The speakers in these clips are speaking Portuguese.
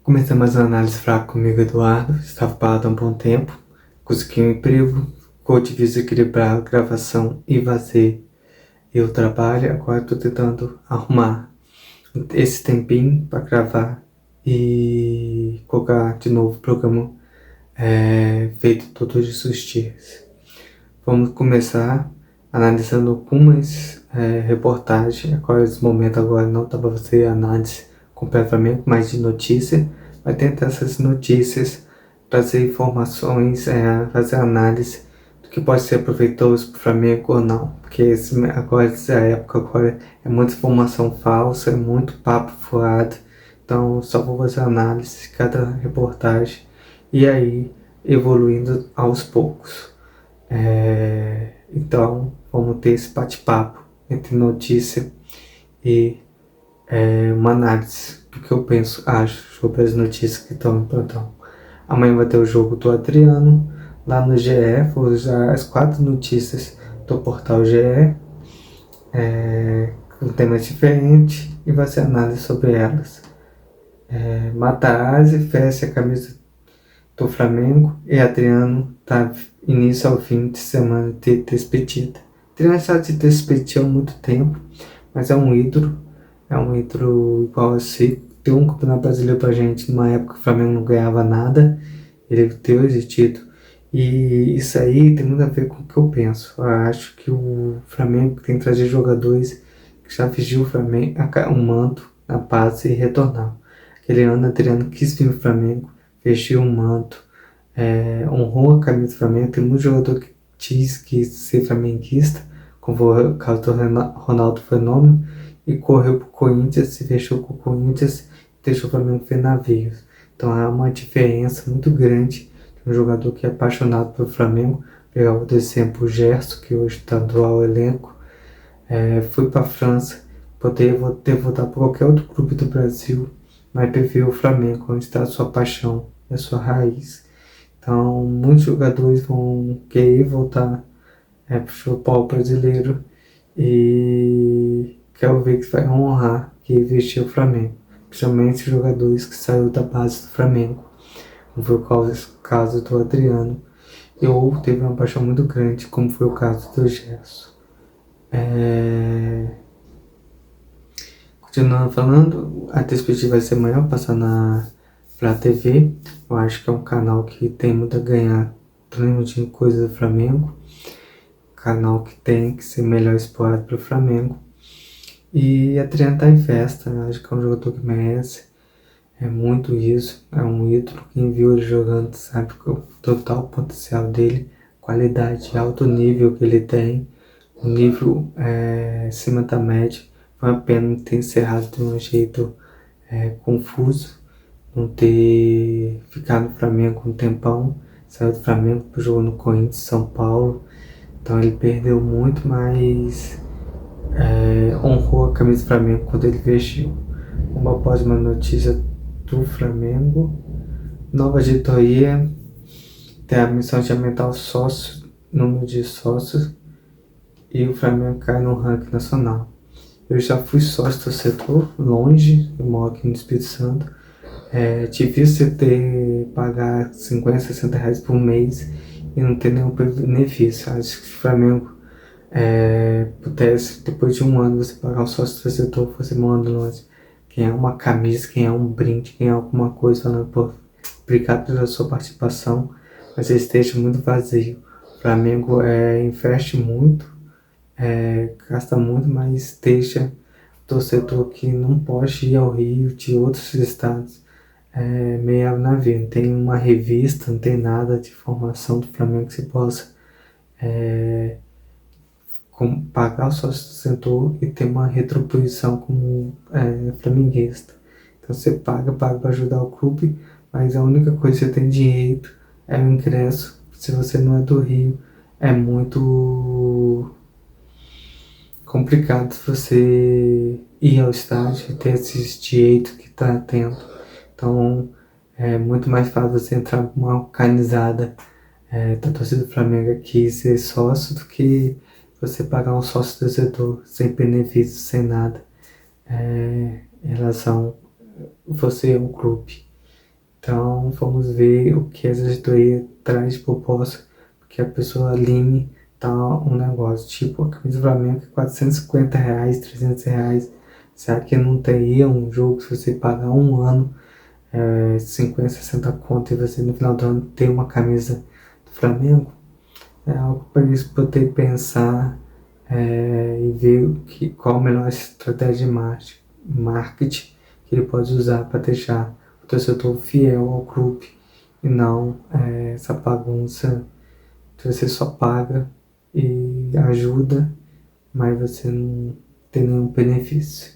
Comecei mais uma análise fraca comigo, Eduardo. Estava parado há um bom tempo. Consegui um emprego, coach desequilibrar a gravação e fazer eu trabalho. Agora estou tentando arrumar esse tempinho para gravar e colocar de novo o programa feito todos os dias. Vamos começar analisando algumas reportagens. Agora, nesse momento, agora não dá para fazer análise completamente, mas de notícia. Vai tentar essas notícias, trazer informações, fazer análise do que pode ser proveitoso para o Flamengo ou não. Porque agora, essa época agora é muita informação falsa, é muito papo furado. Então, só vou fazer análise de cada reportagem e aí evoluindo aos poucos. Então, vamos ter esse bate-papo entre notícia e uma análise do que eu penso, acho, sobre as notícias que estão em plantão. Amanhã vai ter o jogo do Adriano, lá no GE, vou usar as 4 notícias do portal GE, com temas diferentes, e vai ser análise sobre elas. Matarazzi veste a camisa do Flamengo e Adriano tá início ao fim de semana de despedida. Adriano está de despedida há muito tempo, mas é um ídolo igual a si. Deu um campeonato brasileiro pra gente numa época que o Flamengo não ganhava nada, ele deu esse título. E isso aí tem muito a ver com o que eu penso. Eu acho que o Flamengo tem que trazer jogadores que já vestiu o Flamengo, um manto na paz e retornar. Aquele ano, Adriano quis vir o Flamengo, vestiu um manto, honrou a camisa do Flamengo. Tem muito jogador que diz que ser flamenguista, como o caso do Ronaldo Fenômeno, e correu pro Corinthians, se fechou com o Corinthians e deixou o Flamengo ver navios. Então há uma diferença muito grande de um jogador que é apaixonado pelo Flamengo. Pegar o exemplo o Gerson, que hoje está do ao elenco, foi para a França, poderia ter voltado para qualquer outro clube do Brasil, mas preferiu o Flamengo, onde está a sua paixão, a sua raiz. Então muitos jogadores vão querer voltar para o futebol brasileiro e quero ver que vai honrar que vestiu o Flamengo, principalmente jogadores que saíram da base do Flamengo, como foi o caso do Adriano, ou teve uma paixão muito grande, como foi o caso do Gerson. Continuando falando, a despedida vai ser maior, passar na Flá TV. Eu acho que é um canal que tem muito a ganhar, transmitindo coisas do Flamengo, canal que tem que ser melhor explorado para o Flamengo. E Adriano tá em festa, acho que é um jogador que merece, é muito isso, é um ídolo. Quem viu ele jogando sabe o total potencial dele, qualidade, alto nível que ele tem, um nível acima da média. Foi uma pena ter encerrado de um jeito confuso, não ter ficado no Flamengo um tempão, saiu do Flamengo, jogou no Corinthians, São Paulo, então ele perdeu muito, mas honrou a camisa do Flamengo quando ele vestiu. Uma próxima notícia do Flamengo: nova diretoria tem a missão de aumentar o número de sócios, e o Flamengo cai no ranking nacional. Eu já fui sócio torcedor, longe, eu moro aqui no Espírito Santo. Difícil pagar 50, 60 reais por mês e não ter nenhum benefício. Acho que o Flamengo pudesse, depois de um ano, você pagar um sócio torcedor, você manda longe, ganhar uma camisa, ganhar um brinde, ganhar alguma coisa, falando, pô, obrigado pela sua participação, mas ele esteja muito vazio. O Flamengo investe muito, gasta muito, mas deixa torcedor que não pode ir ao Rio de outros estados meio navio. Não tem uma revista, não tem nada de informação do Flamengo que se possa pagar o sócio torcedor e ter uma retribuição como flamenguista. Então você paga para ajudar o clube, mas a única coisa que você tem direito é o ingresso. Se você não é do Rio, é muito complicado você ir ao estádio e ter esse direito que está tendo. Então é muito mais fácil você entrar numa organizada da torcida do Flamengo aqui e ser sócio do que você pagar um sócio torcedor sem benefício, sem nada em relação a você ao clube. Então, vamos ver o que essa editoria traz de proposta, porque a pessoa alinhe tá um negócio, tipo, a camisa do Flamengo é R$ 450, R$ 300. Será que não teria um jogo se você pagar um ano, 50, 60 conto e você no final do ano ter uma camisa do Flamengo? É algo para eles poder pensar e ver qual a melhor estratégia de marketing que ele pode usar para deixar o torcedor fiel ao clube e não essa bagunça que você só paga e ajuda, mas você não tem nenhum benefício.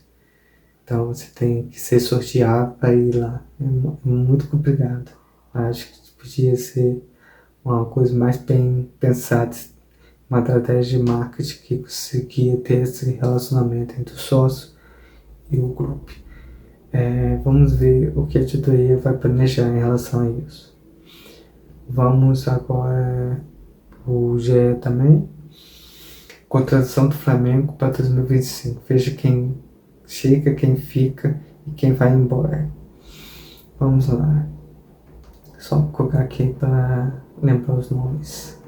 Então você tem que ser sorteado para ir lá. É muito complicado. Acho que podia ser uma coisa mais bem pensada, uma estratégia de marketing que conseguia ter esse relacionamento entre o sócio e o grupo. Vamos ver o que a editoria vai planejar em relação a isso. Vamos agora o GE também. Contratação do Flamengo para 2025. Veja quem chega, quem fica e quem vai embora. Vamos lá. Só colocar aqui para lembrar os nomes.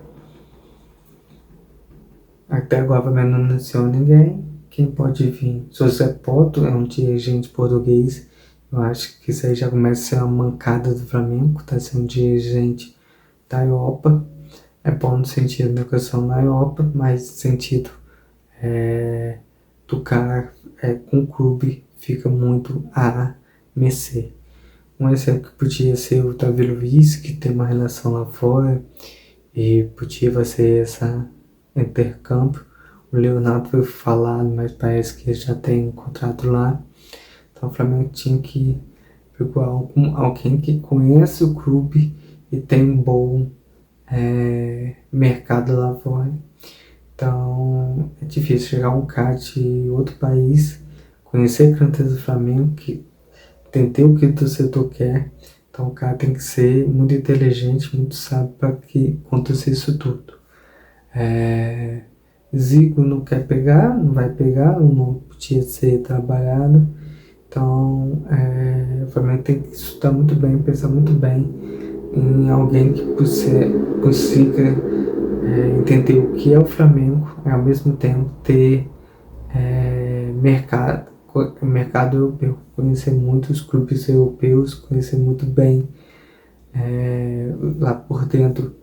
Até agora não anunciou ninguém. Quem pode vir? José Poto é um dirigente português. Eu acho que isso aí já começa a ser uma mancada do Flamengo. Está sendo um dirigente da Europa. É bom no sentido da questão na Europa, mas no sentido do cara com o clube fica muito a mercê. Um exemplo que podia ser o Davi Luiz, que tem uma relação lá fora, e podia ser essa intercâmbio. O Leonardo foi falado, mas parece que já tem um contrato lá. Então o Flamengo tinha que pegar alguém que conhece o clube e tem um bom mercado lá fora. Então é difícil chegar um cara de outro país, conhecer a grandeza do Flamengo, que entender o que o torcedor quer. Então o cara tem que ser muito inteligente, muito sábio para que aconteça isso tudo. Zico não quer pegar, não vai pegar, não podia ser trabalhado. Então o Flamengo tem que estudar muito bem, pensar muito bem em alguém que consiga entender o que é o Flamengo e ao mesmo tempo ter mercado europeu, conhecer muitos clubes europeus, conhecer muito bem lá por dentro,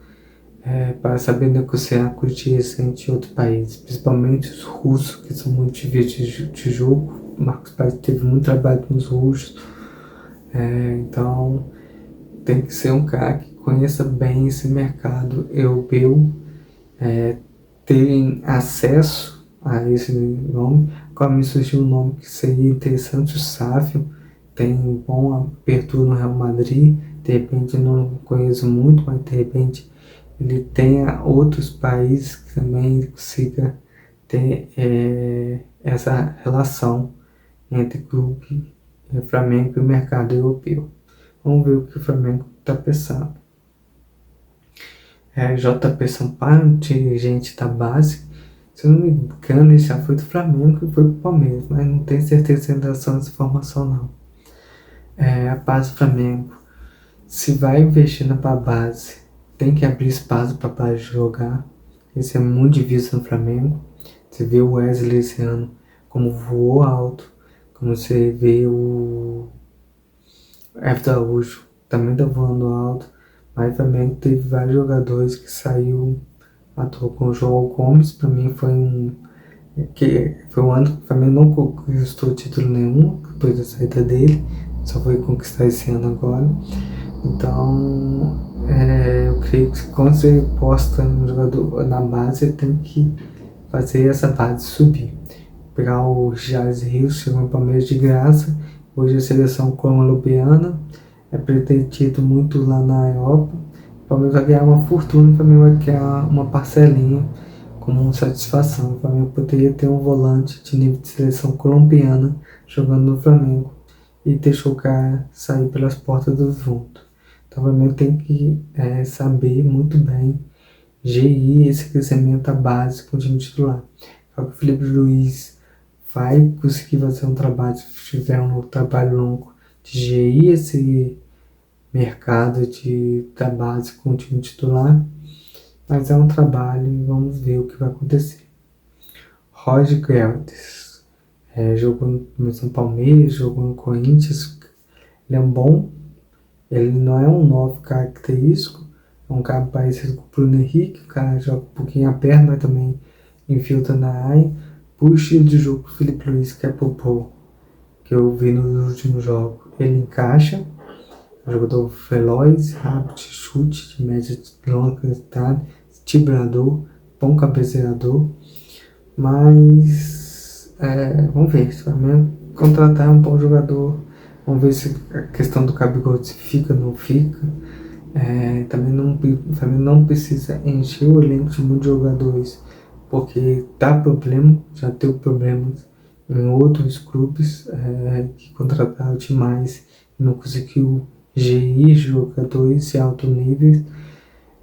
para saber negociar com os dirigentes de outros países, principalmente os russos, que são muito difíceis de jogo. O Marcos Paz teve muito trabalho com os russos, então tem que ser um cara que conheça bem esse mercado europeu, terem acesso a esse nome. Agora me surgiu um nome que seria interessante, o Sávio, tem bom abertura no Real Madrid, de repente eu não conheço muito, mas de repente ele tenha outros países que também consiga ter essa relação entre clube Flamengo e o mercado europeu. Vamos ver o que o Flamengo está pensando. JP Sampaio, dirigente da base, se eu não me engano, ele já foi do Flamengo e foi pro Palmeiras, mas não tenho certeza em relação a essa informação não. A base do Flamengo, se vai investir na base, tem que abrir espaço para a base jogar. Isso é muito difícil no Flamengo. Você vê o Wesley esse ano como voou alto, como você vê o Everton Araújo também tá voando alto, mas também teve vários jogadores que saiu, atuou com o João Gomes. Para mim foi um ano que o Flamengo não conquistou título nenhum depois da saída dele, só foi conquistar esse ano agora. Então eu creio que quando você posta um jogador na base, você tem que fazer essa base subir. Pegar o Jales Rios, chegou no Palmeiras de graça, hoje a seleção colombiana é pretendido muito lá na Europa. O Palmeiras vai ganhar uma fortuna, o Flamengo vai ganhar uma parcelinha como satisfação. O Flamengo poderia ter um volante de nível de seleção colombiana jogando no Flamengo e deixou o cara sair pelas portas do fundo. Então o Flamengo tem que saber muito bem gerir esse crescimento à base com o time titular. O Felipe Luiz vai conseguir fazer um trabalho, se tiver um trabalho longo, de gerir mercado da base com o time titular, mas é um trabalho e vamos ver o que vai acontecer. Roger Guedes, jogou no São Palmeiras, jogou no Corinthians, ele é um bom, ele não é um 9 característico, é um cara parecido com o Bruno Henrique, o cara joga um pouquinho a perna, mas também infiltra na área. Por estilo de jogo que o Felipe Luiz quer propor, que eu vi nos últimos jogos, ele encaixa. Um jogador veloz, rápido, chute, de média longa velocidade, vibrador, bom cabeceirador. Mas vamos ver, se o Flamengo contratar um bom jogador, vamos ver se a questão do Gabigol se fica ou não fica. Também o Flamengo não precisa encher o elenco de muitos jogadores, porque dá problema, já teve problemas em outros clubes que contrataram demais e não conseguiu gerir jogadores de alto nível.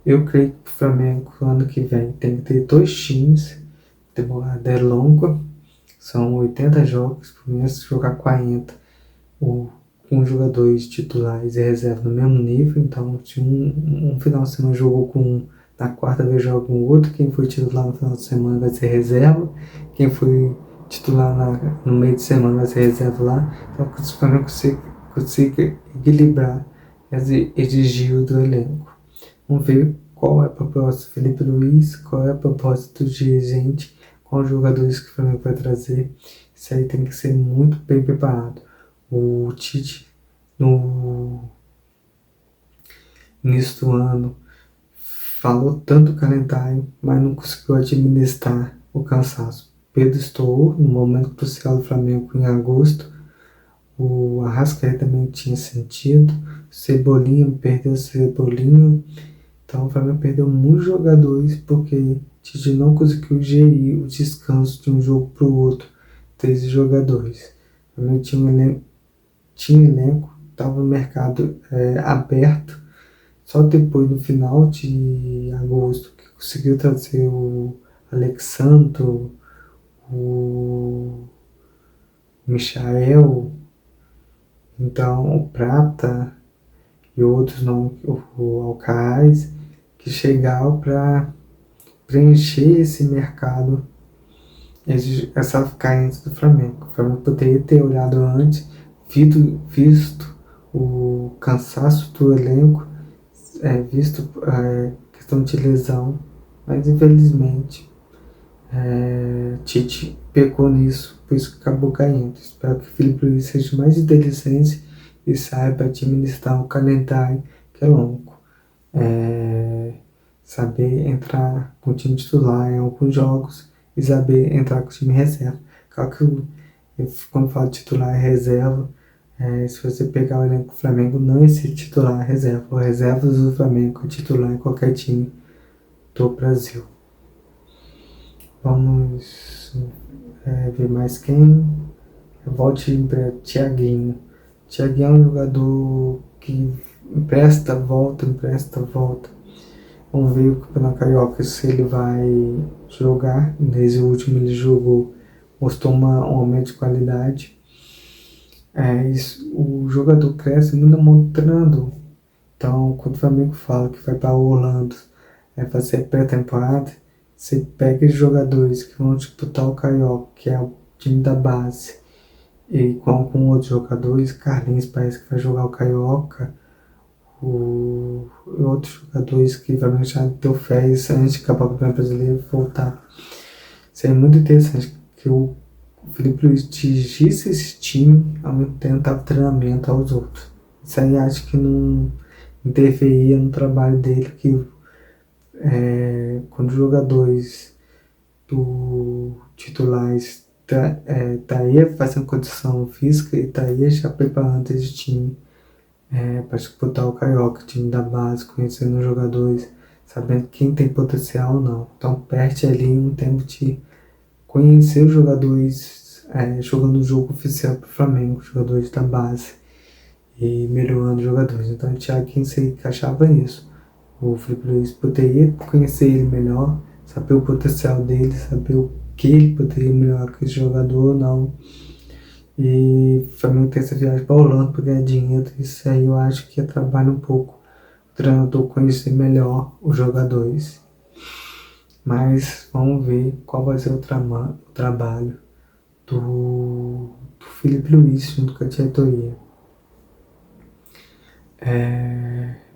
Eu creio que o Flamengo ano que vem tem que ter 2 times, temporada é longa, são 80 jogos, pelo menos jogar 40 com jogadores titulares e reserva no mesmo nível. Então, se um final de semana jogou com um, na quarta vez joga com o outro, quem foi titular no final de semana vai ser reserva, quem foi titular no meio de semana vai ser reserva lá. Então, o Flamengo consiga equilibrar esse exigir do elenco. Vamos ver qual é a proposta do Felipe Luiz, qual é a proposta do dirigente, quais jogadores que o Flamengo vai trazer. Isso aí tem que ser muito bem preparado. O Tite, no início do ano, falou tanto do calendário, mas não conseguiu administrar o cansaço. Pedro estourou no momento crucial do Flamengo em agosto. O Arrascaeta também tinha sentido. Cebolinha, perdeu Cebolinha. Então o Flamengo perdeu muitos jogadores porque o Tite não conseguiu gerir o descanso de um jogo para o outro desses jogadores. O Flamengo tinha elenco, estava no mercado aberto. Só depois, no final de agosto, que conseguiu trazer o Alexandro, o Michael, então o Prata e outros nomes, o Alcaraz, que chegaram para preencher esse mercado, essa carência do Flamengo. O Flamengo poderia ter olhado antes, visto o cansaço do elenco, visto a questão de lesão, mas infelizmente Tite pecou nisso, por isso que acabou caindo. Espero que o Felipe Luiz seja mais inteligente e saiba administrar o calendário, que é longo. Saber entrar com o time titular em alguns jogos e saber entrar com o time reserva. Claro que quando falo titular e reserva, se você pegar o elenco do Flamengo, não existe titular e reserva. O reserva do Flamengo é titular em qualquer time do Brasil. Vamos ver mais quem. Eu volte para Thiaguinho. Thiaguinho é um jogador que empresta, volta. Vamos ver o Campeonato Carioca se ele vai jogar. Desde o último ele jogou, mostrou um aumento de qualidade. O jogador cresce muito mostrando. Então, quando o Flamengo fala que vai para Orlando fazer pré-temporada, você pega os jogadores que vão disputar o Carioca, que é o time da base, e com outros jogadores. Carlinhos parece que vai jogar o Carioca, outros jogadores que vai já deu férias antes de acabar o Campeonato Brasileiro voltar. Isso é muito interessante, que o Felipe Luiz dirigisse esse time ao mesmo tempo dava treinamento aos outros. Isso aí acho que não interferia no trabalho dele, que quando os jogadores titulares estaria fazendo condição física e estaria já preparando esse time para disputar o Carioca, time da base, conhecendo os jogadores, sabendo quem tem potencial ou não. Então perde ali um tempo de conhecer os jogadores jogando o jogo oficial para o Flamengo, jogadores da base, e melhorando os jogadores. Então o Thiaguinho se encaixava nisso. O Felipe Luiz poderia conhecer ele melhor, saber o potencial dele, saber o que ele poderia melhorar com esse jogador ou não. E o Flamengo tem essa viagem para Holanda para ganhar dinheiro. Isso aí eu acho que atrapalha um pouco o treinador conhecer melhor os jogadores. Mas vamos ver qual vai ser o trabalho do Felipe Luiz junto com a diretoria.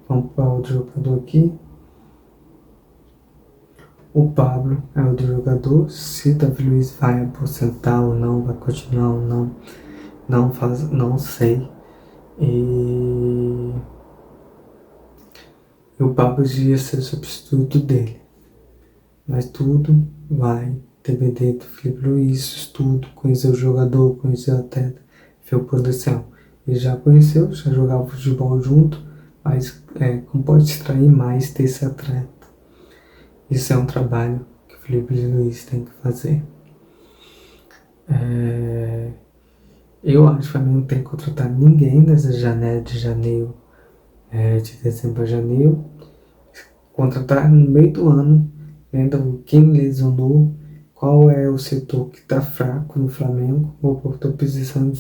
Vamos para outro jogador aqui. O Pablo é outro jogador. Se o Davi Luiz vai aposentar ou não, vai continuar ou não, não sei. E o Pablo ia ser substituto dele. Mas tudo vai depender do Felipe Luiz, estudo, conhecer o jogador, conhecer o atleta, ver o potencial. Ele já conheceu, já jogava futebol junto, mas como pode extrair mais desse atleta? Isso é um trabalho que o Felipe Luiz tem que fazer. Eu acho que o Flamengo não tem que contratar ninguém nessa janela de janeiro, de dezembro a janeiro. Contratar no meio do ano, vendo quem lesionou, qual é o setor que está fraco no Flamengo. Estou precisando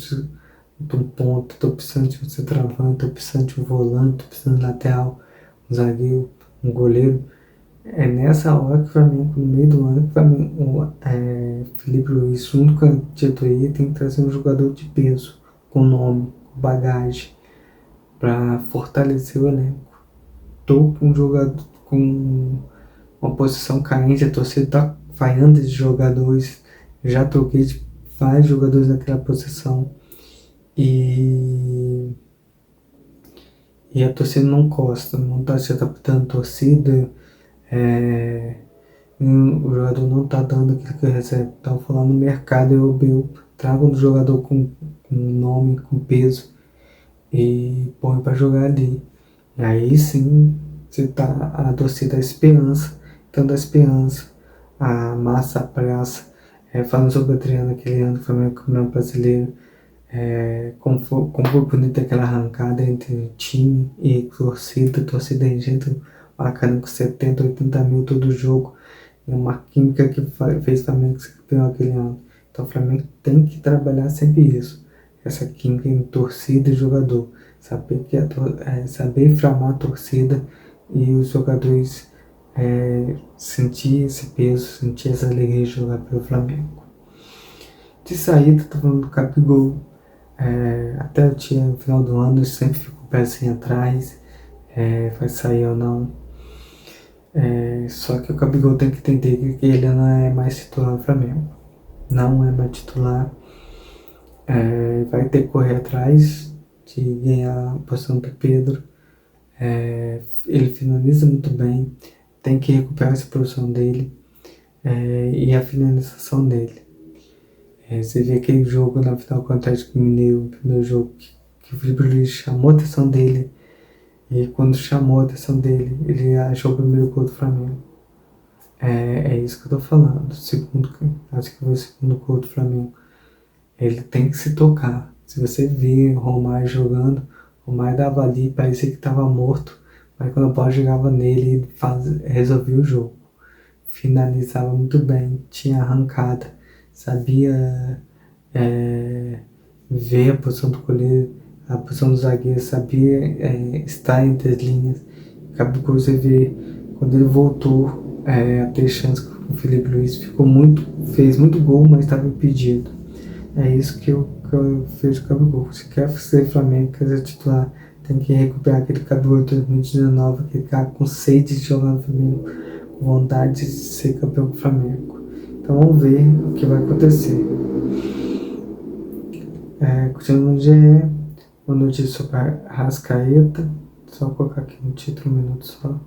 de um ponto, estou precisando de um centroavante, estou precisando de um volante, estou precisando de lateral, um zagueiro, um goleiro. É nessa hora que o Flamengo, no meio do ano, o Felipe Luiz, junto com a diretoria, tem que trazer um jogador de peso, com nome, com bagagem, para fortalecer o elenco. Estou com um jogador com uma posição carente, a torcida está falhando de jogadores, já troquei de vários jogadores naquela posição e a torcida não gosta, não está se adaptando à torcida. O jogador não está dando aquilo que recebe. Estão falando no mercado europeu, traga um jogador com nome, com peso e põe para jogar ali. E aí sim, a torcida a esperança, dando a esperança, a massa, a praça, falando sobre o Adriano aquele ano que foi o campeão brasileiro, como foi bonita aquela arrancada entre time e torcida enchendo o Maracanã com 70, 80 mil todo jogo, e uma química que fez o Flamengo ser campeão aquele ano. Então o Flamengo tem que trabalhar sempre isso, essa química em torcida e jogador, saber inflamar a torcida e os jogadores sentir esse peso, sentir essa alegria de jogar pelo Flamengo. De saída, tô falando do Gabigol. Até no final do ano eu sempre fico o pezinho atrás, vai sair ou não. Só que o Gabigol tem que entender que ele não é mais titular do Flamengo. Não é mais titular. Vai ter que correr atrás de ganhar a posição do Pedro. Ele finaliza muito bem. Tem que recuperar essa posição dele e a finalização dele. Você vê aquele jogo na final com o Atlético Mineiro, o primeiro jogo, que o Felipe Luiz chamou a atenção dele. E quando chamou a atenção dele, ele achou o primeiro gol do Flamengo. É isso que eu tô falando. Acho que foi o segundo gol do Flamengo. Ele tem que se tocar. Se você vir o Romário jogando, o Romário dava ali, parecia que estava morto. Mas quando a bola chegava nele, ele resolvia o jogo. Finalizava muito bem, tinha arrancada, sabia ver a posição do goleiro, a posição do zagueiro, sabia estar entre as linhas. Acabou que você vê, quando ele voltou a ter chance com o Felipe Luiz, fez muito gol, mas estava impedido. É isso que eu vejo com o Gabigol. Se quer ser Flamengo, quer ser titular, tem que recuperar aquele Gabigol de 2019, aquele cara com sede de jogar no Flamengo, com vontade de ser campeão do Flamengo. Então vamos ver o que vai acontecer. Continuando no GE, uma notícia sobre a Arrascaeta. Só colocar aqui no título, um minuto só.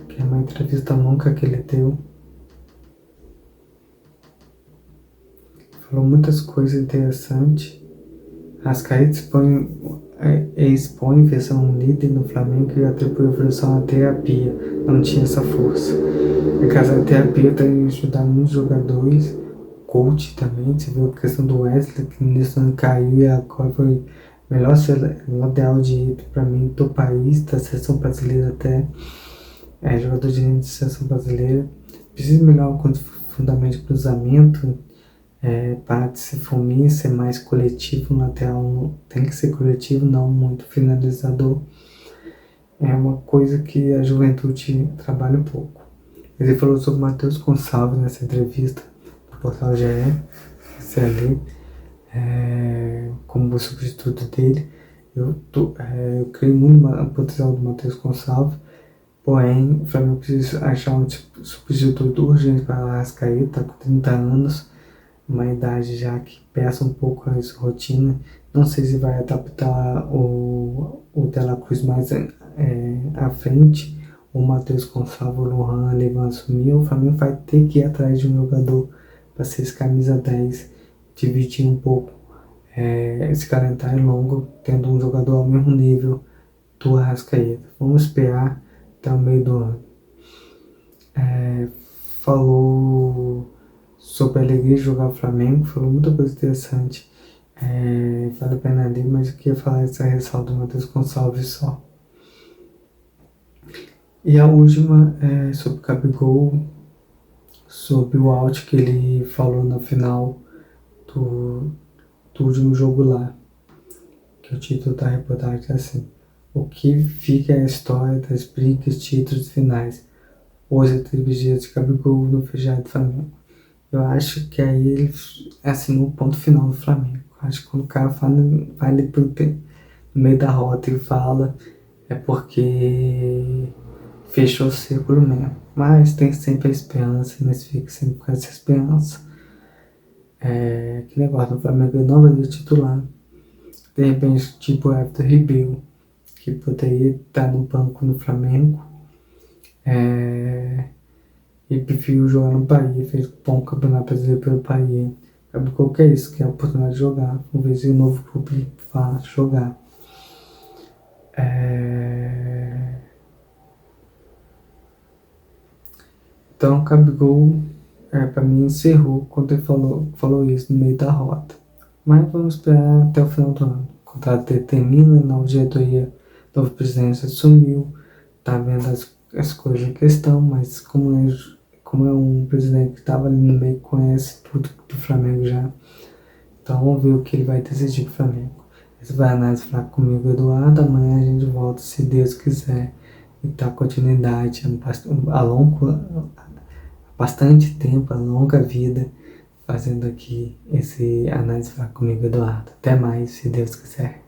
Que é uma entrevista longa que ele deu. Falou muitas coisas interessantes. Arrascaeta expõe versão líder no Flamengo e atribui a versão à terapia. Não tinha essa força. No caso, a terapia tem ajudado muitos jogadores. Coach também, você viu a questão do Wesley, que nesse ano caiu e agora foi o melhor lateral direito para mim do país, da seleção brasileira até. Jogador de seleção brasileira. Precisa melhorar fundamento de cruzamento, para de ser fominha, ser mais coletivo, no lateral tem que ser coletivo, não muito finalizador. É uma coisa que a juventude trabalha um pouco. Ele falou sobre o Matheus Gonçalves nessa entrevista no portal GE, CLE, como substituto dele. Eu creio muito no potencial do Matheus Gonçalves, porém o Flamengo precisa achar um substituto urgente para o Arrascaeta, tá com 30 anos, uma idade já que peça um pouco a sua rotina. Não sei se vai adaptar o De La Cruz mais à frente, o Matheus Gonçalves, o Lohan ali vão assumir. O Flamengo vai ter que ir atrás de um jogador para ser esse camisa 10, dividir um pouco esse calendário longo, tendo um jogador ao mesmo nível do Arrascaeta. Vamos esperar até o meio do ano. Falou sobre a alegria de jogar o Flamengo, falou muita coisa interessante. Vale a pena ler, mas eu queria falar essa ressalva do Matheus Gonçalves só. E a última é sobre o Gabigol, sobre o out que ele falou na final do último jogo lá, que o título da reportagem é assim: o que fica é a história das brigas, títulos finais. Hoje a trilogia de Gabigol no fechado do Flamengo. Eu acho que aí ele assinou o ponto final do Flamengo. Acho que quando o cara fala, vai ali no meio da rota e fala, é porque fechou o círculo mesmo. Mas tem sempre a esperança, mas fica sempre com essa esperança. Que negócio, o Flamengo não vai ser titular. De repente, tipo o Everton Ribeiro, que poderia estar no banco no Flamengo. E preferiu jogar no Bahia, fez um bom campeonato brasileiro pelo Bahia. Gabigol que é isso, que é a oportunidade de jogar. Vamos ver se o novo clube vai jogar. Então, o Gabigol, para mim, encerrou quando ele falou isso no meio da rota. Mas vamos esperar até o final do ano. O contrato dele termina, nova diretoria, novo presidente assumiu, tá vendo as coisas em questão, mas como é um presidente que estava ali no meio, conhece tudo do Flamengo já. Então vamos ver o que ele vai decidir pro Flamengo. Esse vai análise falar comigo, Eduardo. Amanhã a gente volta, se Deus quiser, e dar continuidade bastante tempo, a longa vida, fazendo aqui esse análise falar comigo, Eduardo. Até mais, se Deus quiser.